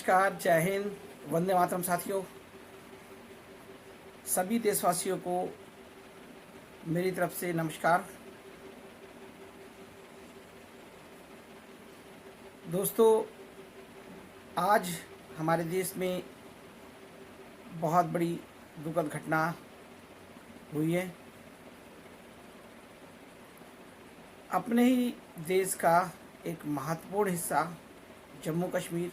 नमस्कार, जय हिंद, वंदे मातरम साथियों। सभी देशवासियों को मेरी तरफ से नमस्कार। दोस्तों, आज हमारे देश में बहुत बड़ी दुखद घटना हुई है। अपने ही देश का एक महत्वपूर्ण हिस्सा जम्मू कश्मीर,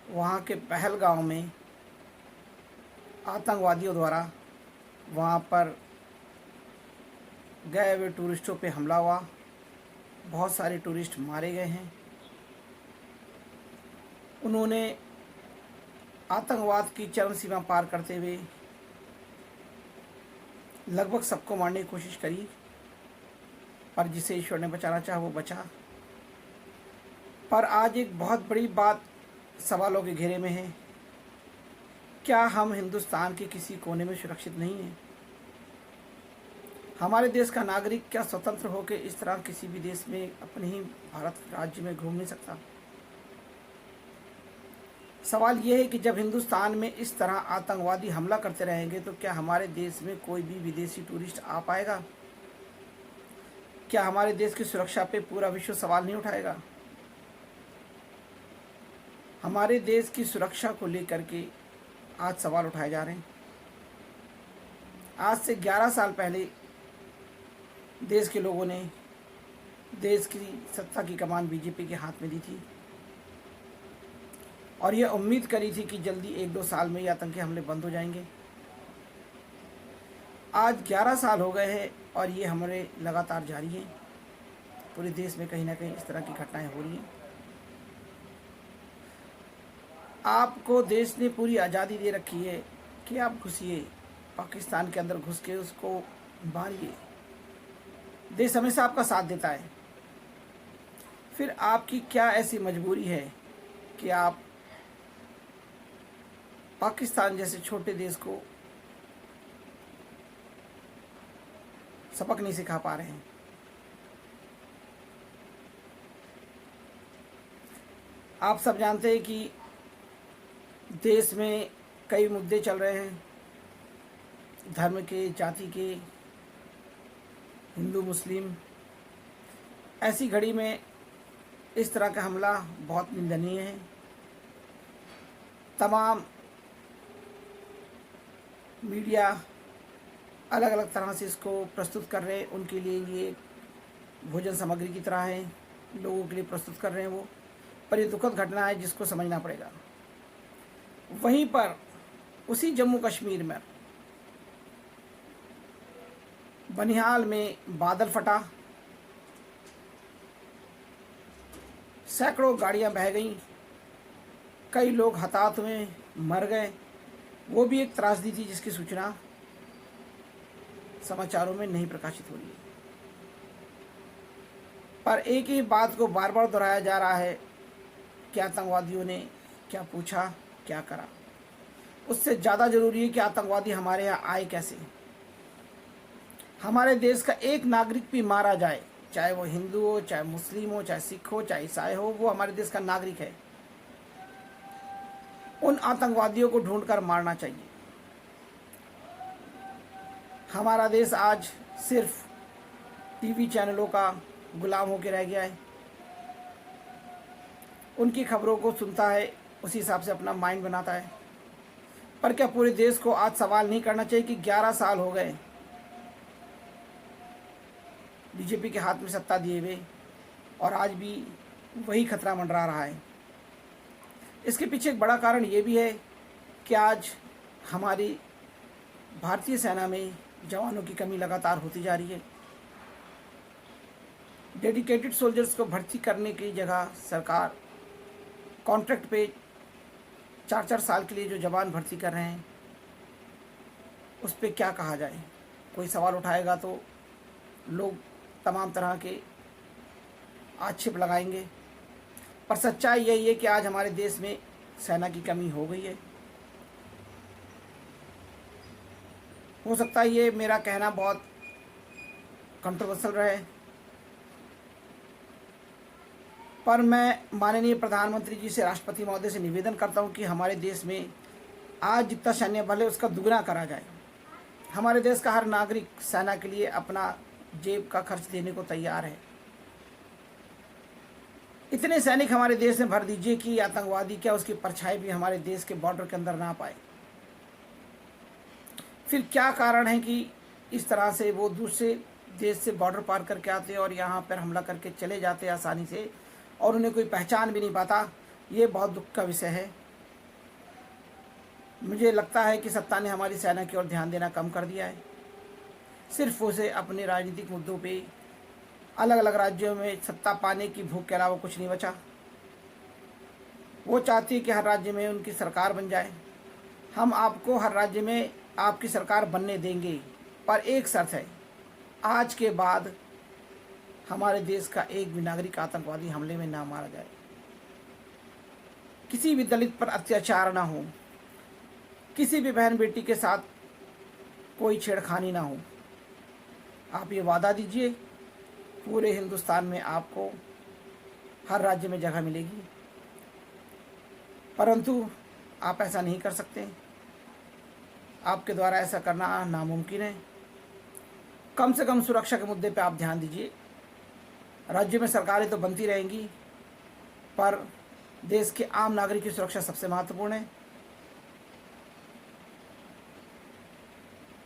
वहाँ के पहलगांव में आतंकवादियों द्वारा वहाँ पर गए हुए टूरिस्टों पे हमला हुआ। बहुत सारे टूरिस्ट मारे गए हैं। उन्होंने आतंकवाद की चरम सीमा पार करते हुए लगभग सबको मारने की कोशिश करी, पर जिसे ईश्वर ने बचाना चाहा वो बचा। पर आज एक बहुत बड़ी बात सवालों के घेरे में है। क्या हम हिंदुस्तान के किसी कोने में सुरक्षित नहीं हैं? हमारे देश का नागरिक क्या स्वतंत्र होकर इस तरह किसी भी देश में अपने ही भारत राज्य में घूम नहीं सकता? सवाल ये है कि जब हिंदुस्तान में इस तरह आतंकवादी हमला करते रहेंगे तो क्या हमारे देश में कोई भी विदेशी टूरिस्ट आ पाएगा? क्या हमारे देश की सुरक्षा पे पूरा विश्व सवाल नहीं उठाएगा? हमारे देश की सुरक्षा को लेकर के आज सवाल उठाए जा रहे हैं। आज से 11 साल पहले देश के लोगों ने देश की सत्ता की कमान बीजेपी के हाथ में दी थी और यह उम्मीद करी थी कि जल्दी 1-2 साल में ये आतंकी हमले बंद हो जाएंगे। आज 11 साल हो गए हैं और ये हमले लगातार जारी हैं। पूरे देश में कहीं ना कहीं इस तरह की घटनाएं हो रही हैं। आपको देश ने पूरी आज़ादी दे रखी है कि आप घुसिए, पाकिस्तान के अंदर घुस के उसको मारिए। देश हमेशा आपका साथ देता है। फिर आपकी क्या ऐसी मजबूरी है कि आप पाकिस्तान जैसे छोटे देश को सबक नहीं सिखा पा रहे हैं? आप सब जानते हैं कि देश में कई मुद्दे चल रहे हैं, धर्म के, जाति के, हिंदू मुस्लिम। ऐसी घड़ी में इस तरह का हमला बहुत निंदनीय है। तमाम मीडिया अलग अलग तरह से इसको प्रस्तुत कर रहे हैं। उनके लिए ये भोजन सामग्री की तरह है, लोगों के लिए प्रस्तुत कर रहे हैं वो। पर ये दुखद घटना है जिसको समझना पड़ेगा। वहीं पर उसी जम्मू कश्मीर में बनिहाल में बादल फटा, सैकड़ों गाड़ियां बह गईं, कई लोग हताहत हुए, मर गए। वो भी एक त्रासदी थी जिसकी सूचना समाचारों में नहीं प्रकाशित हो रही है। पर एक ही बात को बार बार दोहराया जा रहा है कि आतंकवादियों ने क्या पूछा, क्या करा। उससे ज़्यादा ज़रूरी है कि आतंकवादी हमारे यहाँ आए कैसे। हमारे देश का एक नागरिक भी मारा जाए, चाहे वो हिंदू हो, चाहे मुस्लिम हो, चाहे सिख हो, चाहे ईसाई हो, वो हमारे देश का नागरिक है। उन आतंकवादियों को ढूंढकर मारना चाहिए। हमारा देश आज सिर्फ टीवी चैनलों का गुलाम होकर रह गया है। उनकी खबरों को सुनता है, उसी हिसाब से अपना माइंड बनाता है। पर क्या पूरे देश को आज सवाल नहीं करना चाहिए कि 11 साल हो गए बीजेपी के हाथ में सत्ता दिए हुए और आज भी वही खतरा मंडरा रहा है? इसके पीछे एक बड़ा कारण ये भी है कि आज हमारी भारतीय सेना में जवानों की कमी लगातार होती जा रही है। डेडिकेटेड सोल्जर्स को भर्ती करने की जगह सरकार कॉन्ट्रैक्ट पे 4-4 साल के लिए जो जवान भर्ती कर रहे हैं, उस पर क्या कहा जाए? कोई सवाल उठाएगा तो लोग तमाम तरह के आक्षेप लगाएंगे। पर सच्चाई यही है कि आज हमारे देश में सेना की कमी हो गई है। हो सकता है ये मेरा कहना बहुत कंट्रोवर्शियल रहे, पर मैं माननीय प्रधानमंत्री जी से, राष्ट्रपति महोदय से निवेदन करता हूं कि हमारे देश में आज जितना सैन्य बल है उसका दुगना करा जाए। हमारे देश का हर नागरिक सेना के लिए अपना जेब का खर्च देने को तैयार है। इतने सैनिक हमारे देश में भर दीजिए कि आतंकवादी क्या उसकी परछाई भी हमारे देश के बॉर्डर के अंदर ना पाए। फिर क्या कारण है कि इस तरह से वो दूसरे देश से बॉर्डर पार करके आते हैं और यहाँ पर हमला करके चले जाते हैं आसानी से, और उन्हें कोई पहचान भी नहीं पाता। ये बहुत दुख का विषय है। मुझे लगता है कि सत्ता ने हमारी सेना की ओर ध्यान देना कम कर दिया है। सिर्फ उसे अपने राजनीतिक मुद्दों पे अलग अलग राज्यों में सत्ता पाने की भूख के अलावा कुछ नहीं बचा। वो चाहती है कि हर राज्य में उनकी सरकार बन जाए। हम आपको हर राज्य में आपकी सरकार बनने देंगे, पर एक शर्त है, आज के बाद हमारे देश का एक भी नागरिक आतंकवादी हमले में ना मारा जाए, किसी भी दलित पर अत्याचार ना हो, किसी भी बहन बेटी के साथ कोई छेड़खानी ना हो। आप ये वादा दीजिए, पूरे हिंदुस्तान में आपको हर राज्य में जगह मिलेगी। परंतु आप ऐसा नहीं कर सकते, आपके द्वारा ऐसा करना नामुमकिन है। कम से कम सुरक्षा के मुद्दे पे आप ध्यान दीजिए। राज्य में सरकारें तो बनती रहेंगी, पर देश के आम नागरिक की सुरक्षा सबसे महत्वपूर्ण है।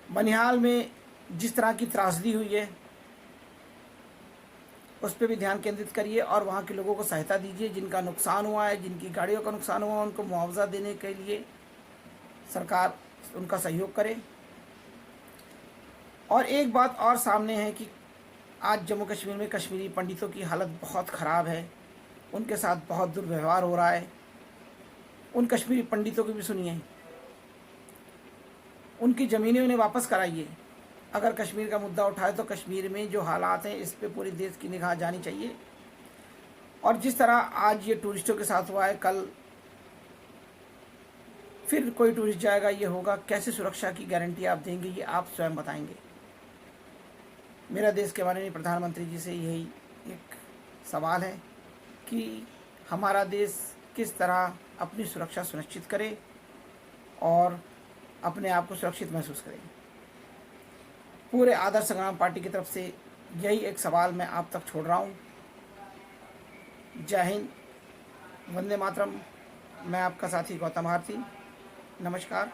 बनिहाल में जिस तरह की त्रासदी हुई है उस पर भी ध्यान केंद्रित करिए और वहाँ के लोगों को सहायता दीजिए। जिनका नुकसान हुआ है, जिनकी गाड़ियों का नुकसान हुआ है, उनको मुआवजा देने के लिए सरकार उनका सहयोग करे। और एक बात और सामने है कि आज जम्मू कश्मीर में कश्मीरी पंडितों की हालत बहुत ख़राब है, उनके साथ बहुत दुर्व्यवहार हो रहा है। उन कश्मीरी पंडितों की भी सुनिए, उनकी ज़मीनें उन्हें वापस कराइए। अगर कश्मीर का मुद्दा उठाए तो कश्मीर में जो हालात हैं इस पे पूरे देश की निगाह जानी चाहिए। और जिस तरह आज ये टूरिस्टों के साथ हुआ है, कल फिर कोई टूरिस्ट जाएगा, ये होगा। कैसे सुरक्षा की गारंटी आप देंगे, ये आप स्वयं बताएंगे। मेरा देश के माननीय प्रधानमंत्री जी से यही एक सवाल है कि हमारा देश किस तरह अपनी सुरक्षा सुनिश्चित करे और अपने आप को सुरक्षित महसूस करें। पूरे आदर्श संग्राम पार्टी की तरफ से यही एक सवाल मैं आप तक छोड़ रहा हूँ। जय हिंद, वंदे मातरम। मैं आपका साथी गौतम भारती। नमस्कार।